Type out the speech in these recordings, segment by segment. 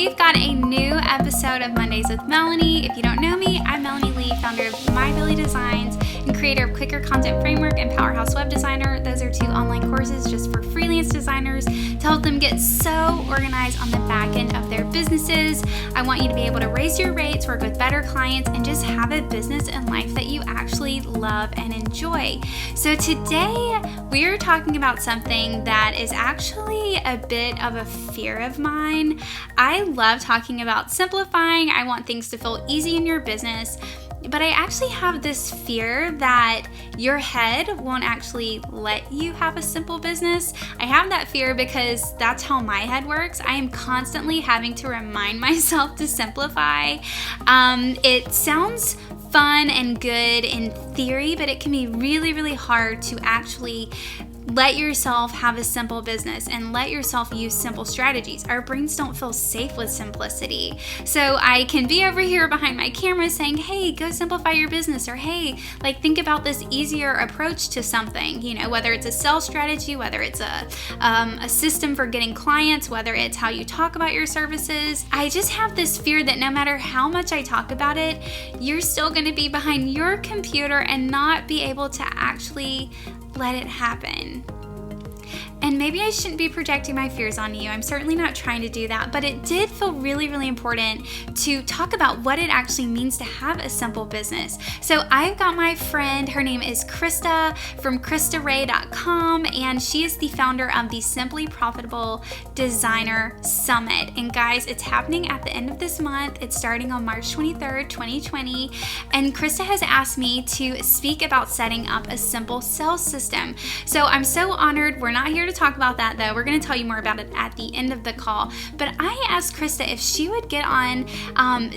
we've got a new episode of Mondays with Melanie. If you don't know me, I'm Melanie Lee, founder of My Daily Designs and creator of Quicker Content Framework and Powerhouse Web Designer. Those are 2 online courses just for freelance designers to help them get so organized on the back end of their businesses. I want you to be able to raise your rates, work with better clients, and just have a business and life that you actually love and enjoy. So today we are talking about something that is actually a bit of a fear of mine. I love talking about simplifying. I want things to feel easy in your business. But I actually have this fear that your head won't actually let you have a simple business. I have that fear because that's how my head works. I am constantly having to remind myself to simplify. It sounds fun and good in theory, but it can be really, really hard to actually let yourself have a simple business and let yourself use simple strategies. Our brains don't feel safe with simplicity. So I can be over here behind my camera saying, hey, go simplify your business, or hey, think about this easier approach to something, whether it's a sales strategy, whether it's a system for getting clients, whether it's how you talk about your services. I just have this fear that no matter how much I talk about it, you're still going to be behind your computer and not be able to actually let it happen. And maybe I shouldn't be projecting my fears on you. I'm certainly not trying to do that, but it did feel really, really important to talk about what it actually means to have a simple business. So I've got my friend, her name is Krista from KristaRay.com, and she is the founder of the Simply Profitable Designer Summit. And guys, it's happening at the end of this month. It's starting on March 23rd, 2020. And Krista has asked me to speak about setting up a simple sales system. So I'm so honored. We're not here to talk about that though. We're going to tell you more about it at the end of the call. But I asked Krista if she would get on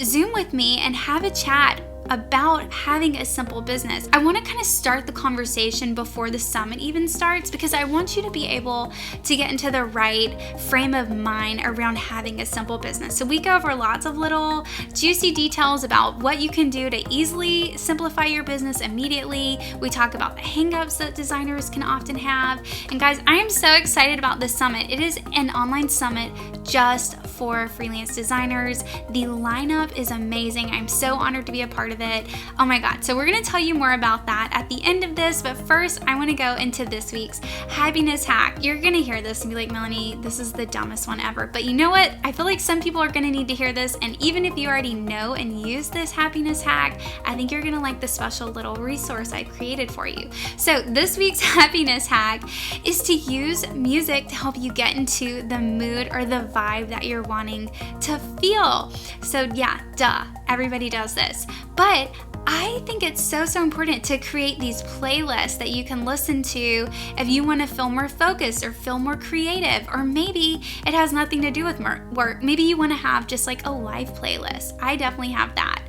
Zoom with me and have a chat about having a simple business. I want to kind of start the conversation before the summit even starts, because I want you to be able to get into the right frame of mind around having a simple business. So we go over lots of little juicy details about what you can do to easily simplify your business immediately. We talk about the hangups that designers can often have. And guys, I am so excited about this summit. It is an online summit just for freelance designers. The lineup is amazing. I'm so honored to be a part of it. Oh my God. So we're going to tell you more about that at the end of this. But first, I want to go into this week's happiness hack. You're going to hear this and be like, Melanie, this is the dumbest one ever. But you know what? I feel like some people are going to need to hear this. And even if you already know and use this happiness hack, I think you're going to like the special little resource I created for you. So this week's happiness hack is to use music to help you get into the mood or the vibe that you're wanting to feel. So yeah, duh, everybody does this. But I think it's so important to create these playlists that you can listen to if you want to feel more focused or feel more creative, or maybe it has nothing to do with work. Maybe you want to have just like a live playlist. I definitely have that.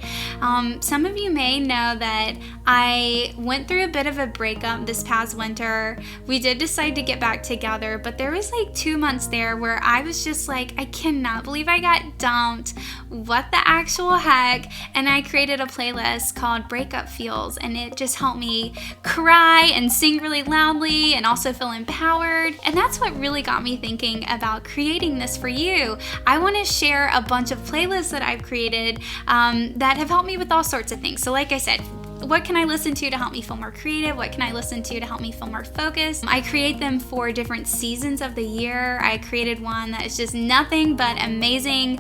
Some of you may know that I went through a bit of a breakup this past winter. We did decide to get back together, but there was 2 months there where I was just like, I cannot believe I got dumped. What the actual heck? And I created a playlist called Breakup Feels, and it just helped me cry and sing really loudly and also feel empowered. And that's what really got me thinking about creating this for you. I want to share a bunch of playlists that I've created that have helped me with all sorts of things. So like I said, what can I listen to help me feel more creative? What can I listen to help me feel more focused? I create them for different seasons of the year. I created one that is just nothing but amazing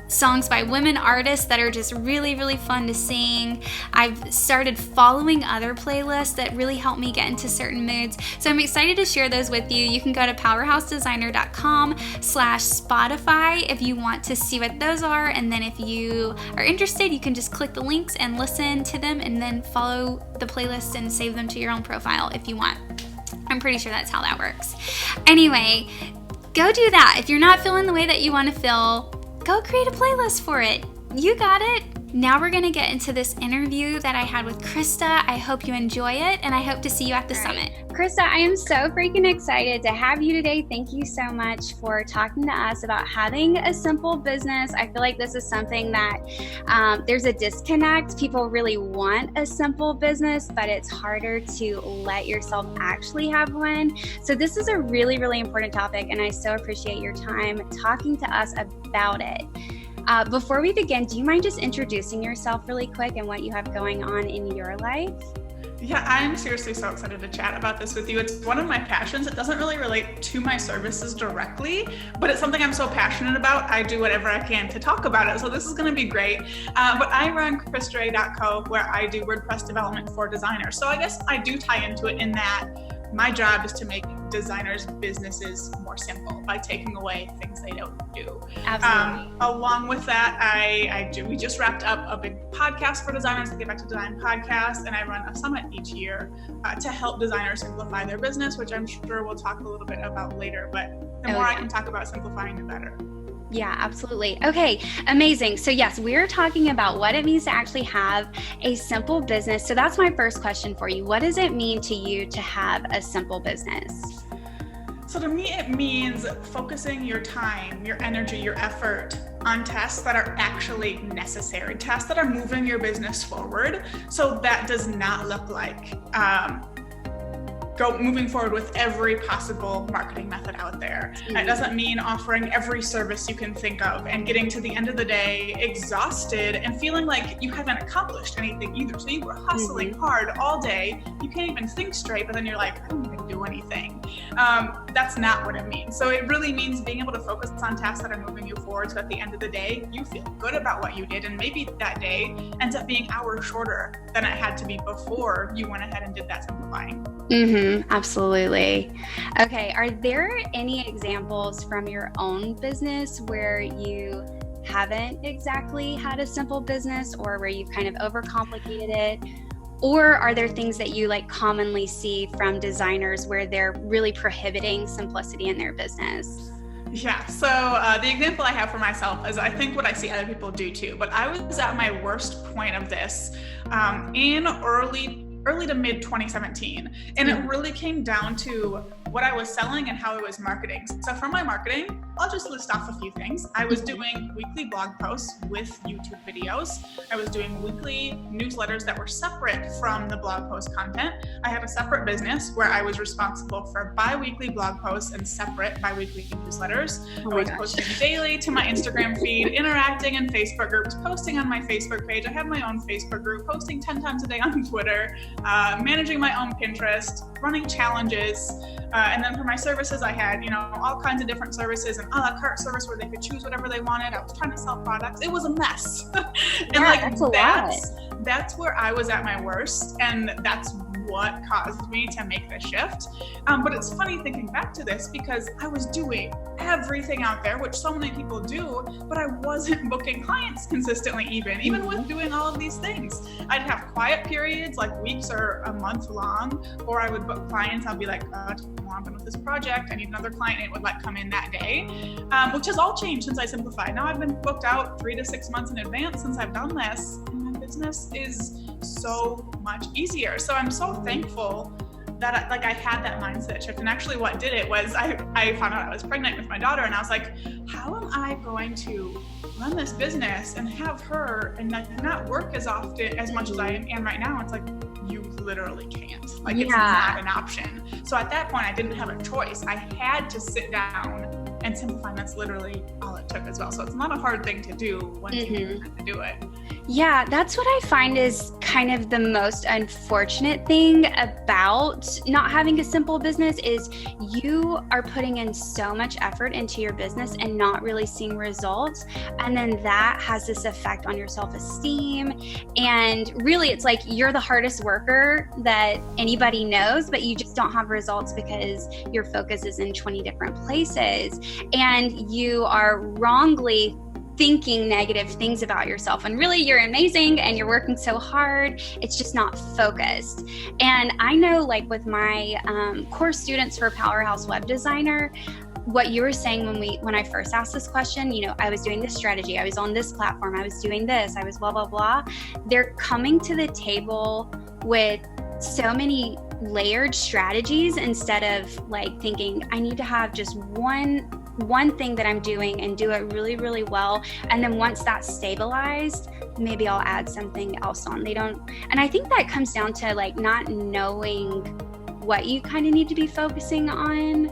songs by women artists that are just really, really fun to sing. I've started following other playlists that really help me get into certain moods. So I'm excited to share those with you. You can go to powerhousedesigner.com/Spotify if you want to see what those are. And then if you are interested, you can just click the links and listen to them, and then follow the playlist and save them to your own profile if you want. I'm pretty sure that's how that works. Anyway, go do that. If you're not feeling the way that you want to feel, go create a playlist for it. You got it. Now we're going to get into this interview that I had with Krista. I hope you enjoy it, and I hope to see you at the summit. Krista, I am so freaking excited to have you today. Thank you so much for talking to us about having a simple business. I feel like this is something that there's a disconnect. People really want a simple business, but it's harder to let yourself actually have one. So this is a really, really important topic, and I so appreciate your time talking to us about it. Before we begin, do you mind just introducing yourself really quick and what you have going on in your life? Yeah, I'm seriously so excited to chat about this with you. It's one of my passions. It doesn't really relate to my services directly, but it's something I'm so passionate about. I do whatever I can to talk about it. So this is going to be great. But I run Christa.co, where I do WordPress development for designers. So I guess I do tie into it in that my job is to make designers' businesses more simple by taking away things they don't do. Absolutely. Along with that, we just wrapped up a big podcast for designers, the Get Back to Design podcast, and I run a summit each year to help designers simplify their business, which I'm sure we'll talk a little bit about later. But the more I can talk about simplifying, the better. Yeah, absolutely. Okay, amazing. So yes, we're talking about what it means to actually have a simple business. So that's my first question for you. What does it mean to you to have a simple business? So to me, it means focusing your time, your energy, your effort on tasks that are actually necessary, tasks that are moving your business forward. So that does not look like moving forward with every possible marketing method out there. That doesn't mean offering every service you can think of and getting to the end of the day exhausted and feeling like you haven't accomplished anything either. So you were hustling hard all day, you can't even think straight, but then you're like, I don't even do anything. That's not what it means. So it really means being able to focus on tasks that are moving you forward, so at the end of the day, you feel good about what you did, and maybe that day ends up being hours shorter than it had to be before you went ahead and did that simplifying. Absolutely. Okay. Are there any examples from your own business where you haven't exactly had a simple business, or where you've kind of overcomplicated it? Or are there things that you commonly see from designers where they're really prohibiting simplicity in their business? Yeah, so the example I have for myself is I think what I see other people do too, but I was at my worst point of this in early to mid 2017. And it really came down to what I was selling and how I was marketing. So for my marketing, I'll just list off a few things. I was doing weekly blog posts with YouTube videos. I was doing weekly newsletters that were separate from the blog post content. I had a separate business where I was responsible for bi-weekly blog posts and separate bi-weekly newsletters. I was posting daily to my Instagram feed, interacting in Facebook groups, posting on my Facebook page. I have my own Facebook group, posting 10 times a day on Twitter, managing my own Pinterest, running challenges. And then for my services, I had, all kinds of different services, an a la carte service where they could choose whatever they wanted. I was trying to sell products. It was a mess. And that's where I was at my worst. And that's what caused me to make the shift. But it's funny thinking back to this, because I was doing everything out there, which so many people do, but I wasn't booking clients consistently, even with doing all of these things. I'd have quiet periods, like weeks or a month long, or I would book clients. I'll be like, I'm done with this project, I need another client, and it would come in that day, which has all changed since I simplified. Now I've been booked out 3 to 6 months in advance since I've done this, and my business is so much easier. So I'm so thankful that I had that mindset shift. And actually what did it was I found out I was pregnant with my daughter, and I was like, how am I going to run this business and have her and not work as much as I am right now? It's like, you literally can't. It's not an option. So at that point, I didn't have a choice. I had to sit down and simplify. And that's literally all it took as well. So it's not a hard thing to do once you have to do it. Yeah, that's what I find is kind of the most unfortunate thing about not having a simple business is you are putting in so much effort into your business and not really seeing results. And then that has this effect on your self-esteem. And really, it's like you're the hardest worker that anybody knows, but you just don't have results because your focus is in 20 different places. And you are wrongly thinking negative things about yourself, and really you're amazing and you're working so hard, it's just not focused. And I know, like with my course students for Powerhouse Web Designer, what you were saying when I first asked this question, you know, I was doing this strategy, I was on this platform, I was doing this, I was blah, blah, blah. They're coming to the table with so many layered strategies instead of like thinking, I need to have just one thing that I'm doing and do it really, really well. And then once that's stabilized, maybe I'll add something else on. And I think that comes down to like not knowing what you kind of need to be focusing on.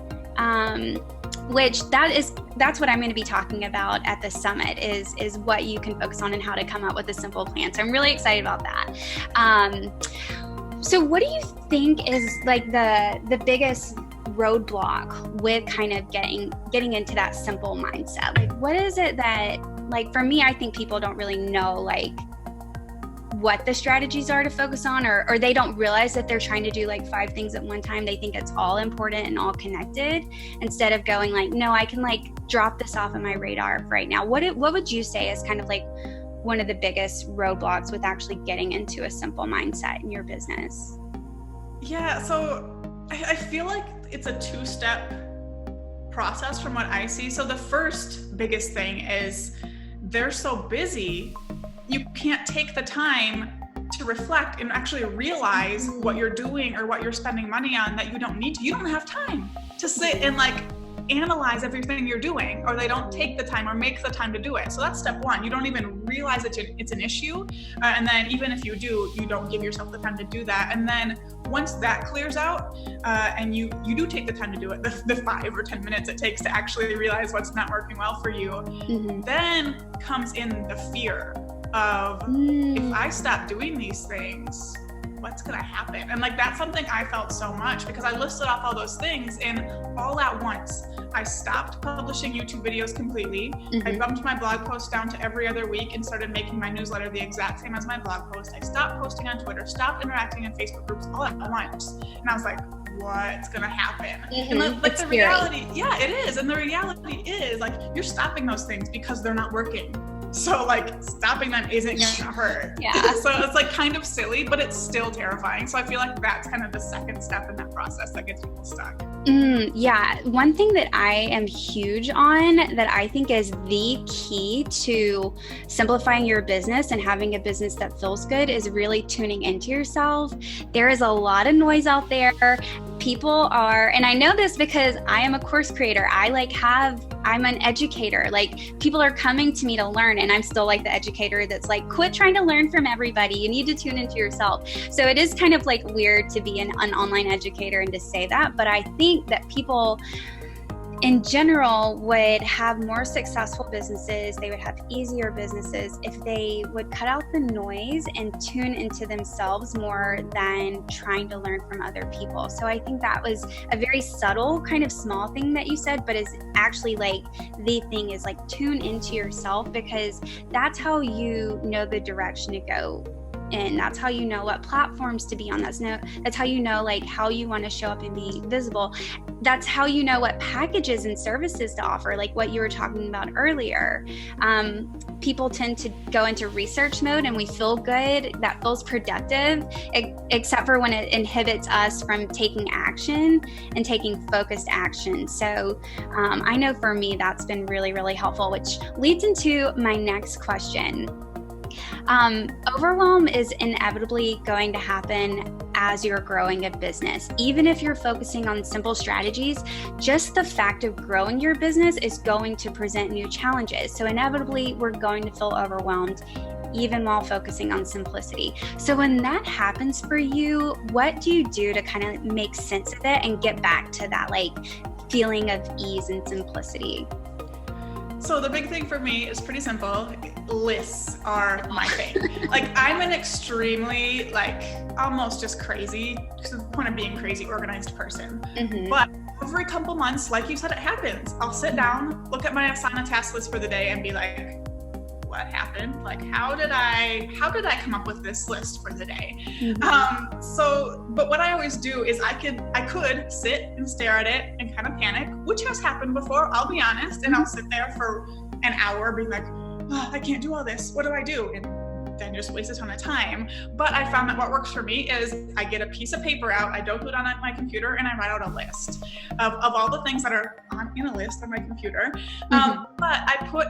Which that's what I'm going to be talking about at the summit is what you can focus on and how to come up with a simple plan. So I'm really excited about that. So what do you think is like the biggest roadblock with kind of getting into that simple mindset? Like, what is it that, like, for me, I think people don't really know like what the strategies are to focus on, or they don't realize that they're trying to do like 5 things at one time. They think it's all important and all connected instead of going like, no, I can like drop this off of my radar right now. What would you say is kind of like one of the biggest roadblocks with actually getting into a simple mindset in your business? Yeah, so I feel like it's a 2-step process from what I see. So the first biggest thing is they're so busy, you can't take the time to reflect and actually realize what you're doing or what you're spending money on that you don't need to. You don't have time to sit and like analyze everything you're doing, or they don't take the time or make the time to do it. So that's step one. You don't even realize it's an issue. And then even if you do, you don't give yourself the time to do that. And then once that clears out, and you do take the time to do it, the 5 or 10 minutes it takes to actually realize what's not working well for you, then comes in the fear of, if I stop doing these things, what's gonna happen? And like, that's something I felt so much because I listed off all those things and all at once, I stopped publishing YouTube videos completely. I bumped my blog posts down to every other week and started making my newsletter the exact same as my blog post. I stopped posting on Twitter, stopped interacting in Facebook groups all at once. And I was like, what's gonna happen? And like the reality, yeah, it is. And the reality is like, you're stopping those things because they're not working. So like stopping them isn't gonna hurt. Yeah. So it's like kind of silly, but it's still terrifying. So I feel like that's kind of the second step in that process that gets people stuck. Yeah. One thing that I am huge on that I think is the key to simplifying your business and having a business that feels good is really tuning into yourself. There is a lot of noise out there. People are, and I know this because I am a course creator. I'm an educator. Like, people are coming to me to learn, and I'm still like the educator that's like, quit trying to learn from everybody. You need to tune into yourself. So it is kind of like weird to be an online educator and to say that, but I think that people in general would have more successful businesses. They would have easier businesses if they would cut out the noise and tune into themselves more than trying to learn from other people. So I think that was a very subtle kind of small thing that you said, but is actually like the thing is like tune into yourself, because that's how you know the direction to go. And that's how you know what platforms to be on. That's how you know like how you want to show up and be visible. That's how you know what packages and services to offer, like what you were talking about earlier. People tend to go into research mode and we feel good. That feels productive, except for when it inhibits us from taking action and taking focused action. So I know for me, that's been really, really helpful, which leads into my next question. Overwhelm is inevitably going to happen as you're growing a business. Even if you're focusing on simple strategies, just the fact of growing your business is going to present new challenges. So inevitably, we're going to feel overwhelmed even while focusing on simplicity. So when that happens for you, what do you do to kind of make sense of it and get back to that like feeling of ease and simplicity? So the big thing for me is pretty simple. Lists are my thing. Like, I'm an extremely, like, almost just crazy, to the point of being crazy, organized person. But every couple months, like you said, it happens. I'll sit down, look at my Asana task list for the day and be like, what happened? Like, how did I come up with this list for the day? But what I always do is I could sit and stare at it and kind of panic, which has happened before, I'll be honest, and I'll sit there for an hour being like, oh, I can't do all this. What do I do? And then just waste a ton of time. But I found that what works for me is I get a piece of paper out, I don't do it on my computer, and I write out a list of all the things that are in a list on my computer. But I put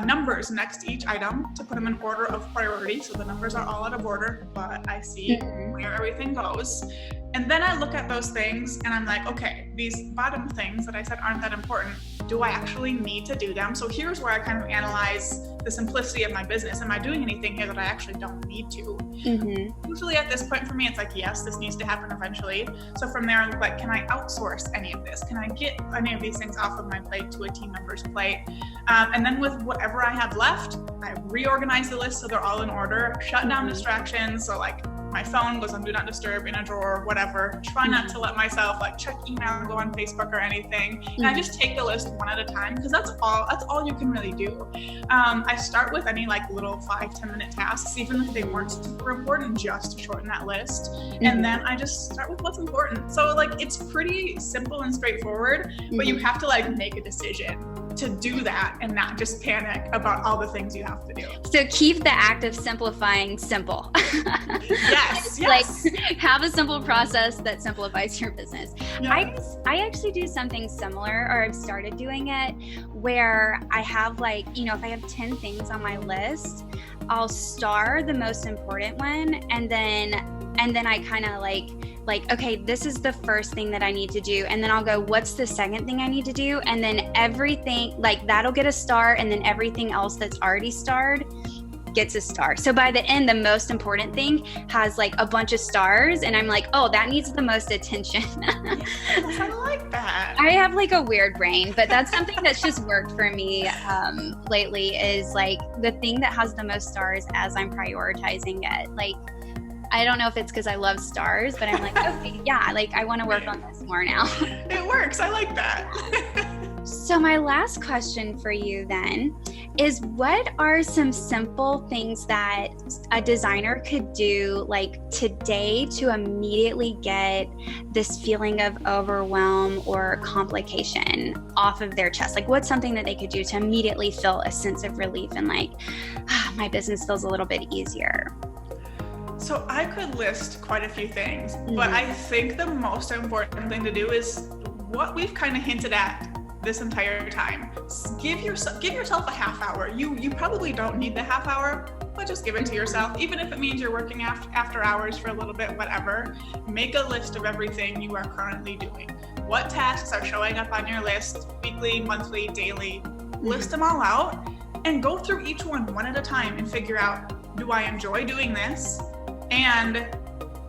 numbers next to each item to put them in order of priority. So the numbers are all out of order, but I see where everything goes. And then I look at those things and I'm like, okay, these bottom things that I said aren't that important, do I actually need to do them? So here's where I kind of analyze the simplicity of my business. Am I doing anything here that I actually don't need to? Usually at this point for me, it's like, yes, this needs to happen eventually. So from there, I'm like, can I outsource any of this? Can I get any of these things off of my plate to a team member's plate? And then with whatever I have left, I reorganize the list so they're all in order, shut down distractions. So like my phone goes on do not disturb in a drawer, whatever. Try not to let myself like check email or go on Facebook or anything. And I just take the list one at a time because that's all you can really do. I start with any like little 5-10 minute tasks, even if they weren't super important, just to shorten that list. And then I just start with what's important. So like it's pretty simple and straightforward, but you have to like make a decision to do that and not just panic about all the things you have to do. So keep the act of simplifying simple. Yes. Like have a simple process that simplifies your business. Yes. I actually do something similar, or I've started doing it, where I have like, if I have 10 things on my list, I'll star the most important one, and then I kind of like, okay, this is the first thing that I need to do. And then I'll go, what's the second thing I need to do? And then everything, like that'll get a star. And then everything else that's already starred gets a star. So by the end, the most important thing has like a bunch of stars. And I'm like, oh, that needs the most attention. Yes, I like that. I have like a weird brain, but that's something that's just worked for me lately, is like the thing that has the most stars as I'm prioritizing it. Like, I don't know if it's because I love stars, but I'm like, okay, yeah, like I want to work on this more now. It works. I like that. So my last question for you then is, what are some simple things that a designer could do like today to immediately get this feeling of overwhelm or complication off of their chest? Like what's something that they could do to immediately feel a sense of relief and like, my business feels a little bit easier? So I could list quite a few things, but I think the most important thing to do is what we've kind of hinted at this entire time. Give yourself a half hour. You probably don't need the half hour, but just give it to yourself. Even if it means you're working after hours for a little bit, whatever. Make a list of everything you are currently doing. What tasks are showing up on your list, weekly, monthly, daily? List them all out and go through each one at a time and figure out, do I enjoy doing this? And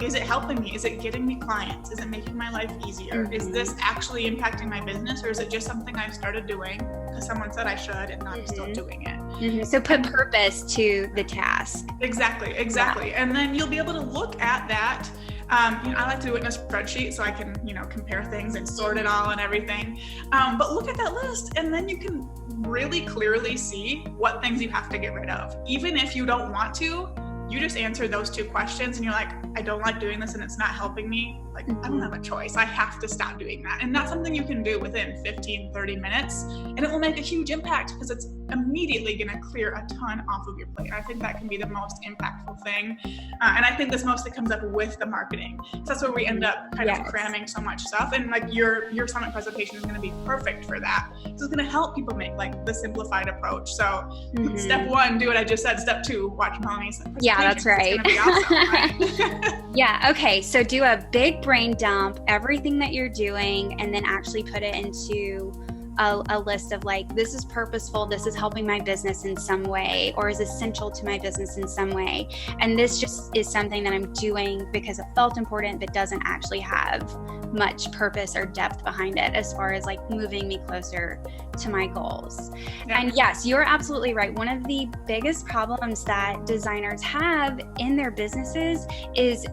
is it helping me? Is it getting me clients? Is it making my life easier? Is this actually impacting my business, or is it just something I started doing because someone said I should and now I'm still doing it? So put purpose to the task. Exactly. Yeah. And then you'll be able to look at that. I like to do it in a spreadsheet so I can, compare things and sort it all and everything. But look at that list, and then you can really clearly see what things you have to get rid of. Even if you don't want to, you just answer those 2 questions and you're like, I don't like doing this and it's not helping me. Like, I don't have a choice. I have to stop doing that. And that's something you can do within 15, 30 minutes. And it will make a huge impact because it's immediately going to clear a ton off of your plate. I think that can be the most impactful thing. And I think this mostly comes up with the marketing. So that's where we end up kind of cramming so much stuff. And like your summit presentation is going to be perfect for that. So it's going to help people make like the simplified approach. So step 1, do what I just said. Step 2, watch Melanie's presentation. Yeah, that's right. It's going to be awesome, right? Yeah. Okay. So do a big brain dump, everything that you're doing, and then actually put it into a list of like, this is purposeful, this is helping my business in some way, or is essential to my business in some way. And this just is something that I'm doing because it felt important, but doesn't actually have much purpose or depth behind it as far as like moving me closer to my goals. Yeah. And yes, you're absolutely right. One of the biggest problems that designers have in their businesses is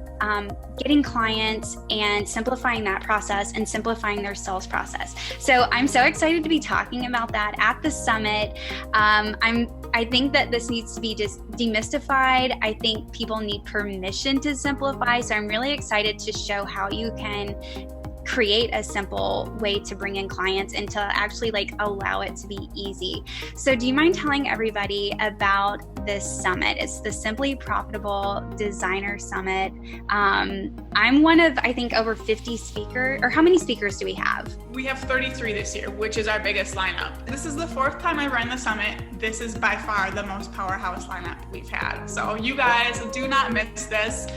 getting clients and simplifying that process and simplifying their sales process. So I'm so excited to be talking about that at the summit. I think that this needs to be just demystified. I think people need permission to simplify. So I'm really excited to show how you can create a simple way to bring in clients and to actually like allow it to be easy. So do you mind telling everybody about this summit? It's the Simply Profitable Designer Summit. I'm one of, I think, over 50 speakers, or how many speakers do we have? We have 33 this year, which is our biggest lineup. This is the 4th time I run the summit. This is by far the most powerhouse lineup we've had. So you guys do not miss this.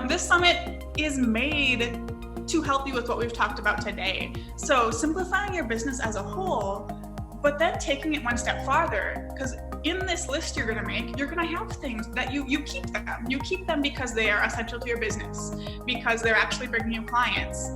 This summit is made to help you with what we've talked about today. So simplifying your business as a whole, but then taking it one step farther, because in this list you're going to make, you're going to have things that you keep them. You keep them because they are essential to your business, because they're actually bringing you clients.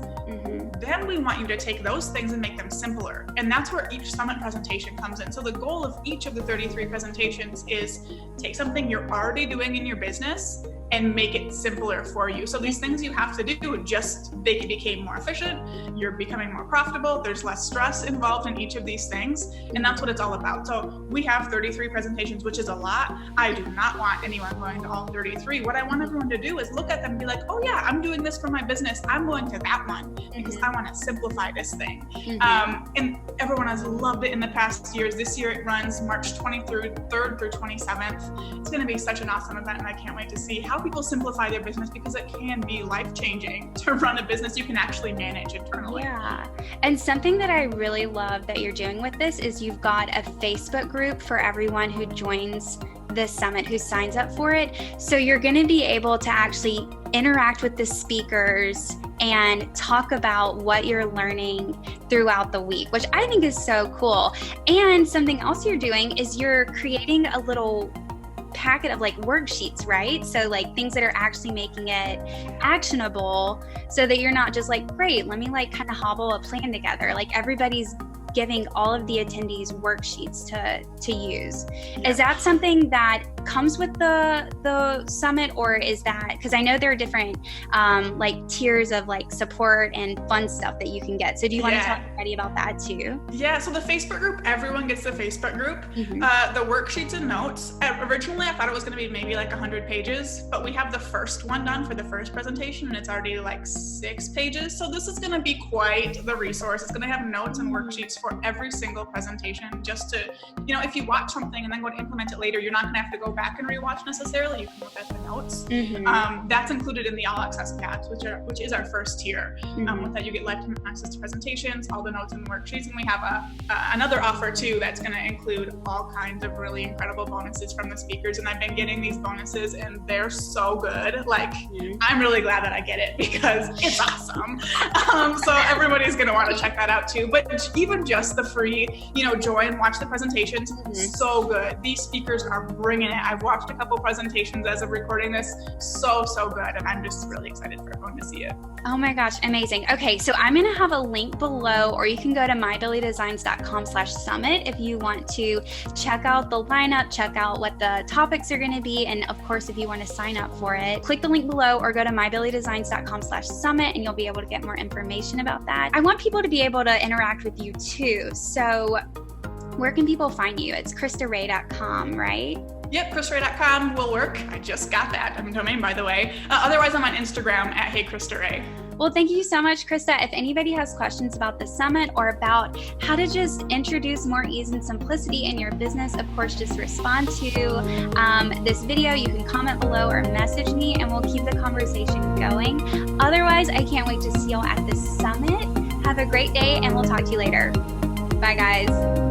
Then we want you to take those things and make them simpler. And that's where each summit presentation comes in. So the goal of each of the 33 presentations is take something you're already doing in your business and make it simpler for you. So these things you have to do, just they become more efficient, you're becoming more profitable, there's less stress involved in each of these things, and that's what it's all about. So we have 33 presentations, which is a lot. I do not want anyone going to all 33. What I want everyone to do is look at them and be like, oh yeah, I'm doing this for my business, I'm going to that one because I want to simplify this thing. And everyone has loved it in the past years. This year it runs March 23rd through 27th. It's gonna be such an awesome event, and I can't wait to see how people simplify their business, because it can be life-changing to run a business you can actually manage internally. Yeah. And something that I really love that you're doing with this is you've got a Facebook group for everyone who joins this summit, who signs up for it. So you're going to be able to actually interact with the speakers and talk about what you're learning throughout the week, which I think is so cool. And something else you're doing is you're creating a little packet of like worksheets, right? So like things that are actually making it actionable, so that you're not just like, great, let me like kind of hobble a plan together. Like everybody's giving all of the attendees worksheets to use. Yeah. Is that something that comes with the summit, or is that, because I know there are different like tiers of like support and fun stuff that you can get. So do you want to talk everybody about that too? Yeah, so the Facebook group, everyone gets the Facebook group. The worksheets and notes, originally I thought it was going to be maybe like 100 pages, but we have the first one done for the first presentation and it's already like 6 pages. So this is going to be quite the resource. It's going to have notes and worksheets for every single presentation, just to, you know, if you watch something and then go to implement it later, you're not going to have to go back and rewatch necessarily. You can look at the notes. That's included in the all access pack, which is our first tier. With that, you get lifetime access to presentations, all the notes and worksheets, and we have another offer too that's going to include all kinds of really incredible bonuses from the speakers. And I've been getting these bonuses, and they're so good. Like, I'm really glad that I get it because it's awesome. So everybody's going to want to check that out too. But even just the free, you know, join, watch the presentations, so good. These speakers are bringing it. I've watched a couple presentations as of recording this, so good, and I'm just really excited for everyone to see it. Oh my gosh, amazing. Okay, so I'm going to have a link below, or you can go to mybillydesigns.com/summit if you want to check out the lineup, check out what the topics are going to be, and of course, if you want to sign up for it, click the link below or go to mybillydesigns.com/summit and you'll be able to get more information about that. I want people to be able to interact with you too. So where can people find you? It's KristaRay.com, right? Yep, KristaRay.com will work. I just got that domain, by the way. Otherwise, I'm on Instagram at HeyKristaRay. Well, thank you so much, Krista. If anybody has questions about the summit or about how to just introduce more ease and simplicity in your business, of course, just respond to this video. You can comment below or message me, and we'll keep the conversation going. Otherwise, I can't wait to see y'all at the summit. Have a great day, and we'll talk to you later. Bye, guys.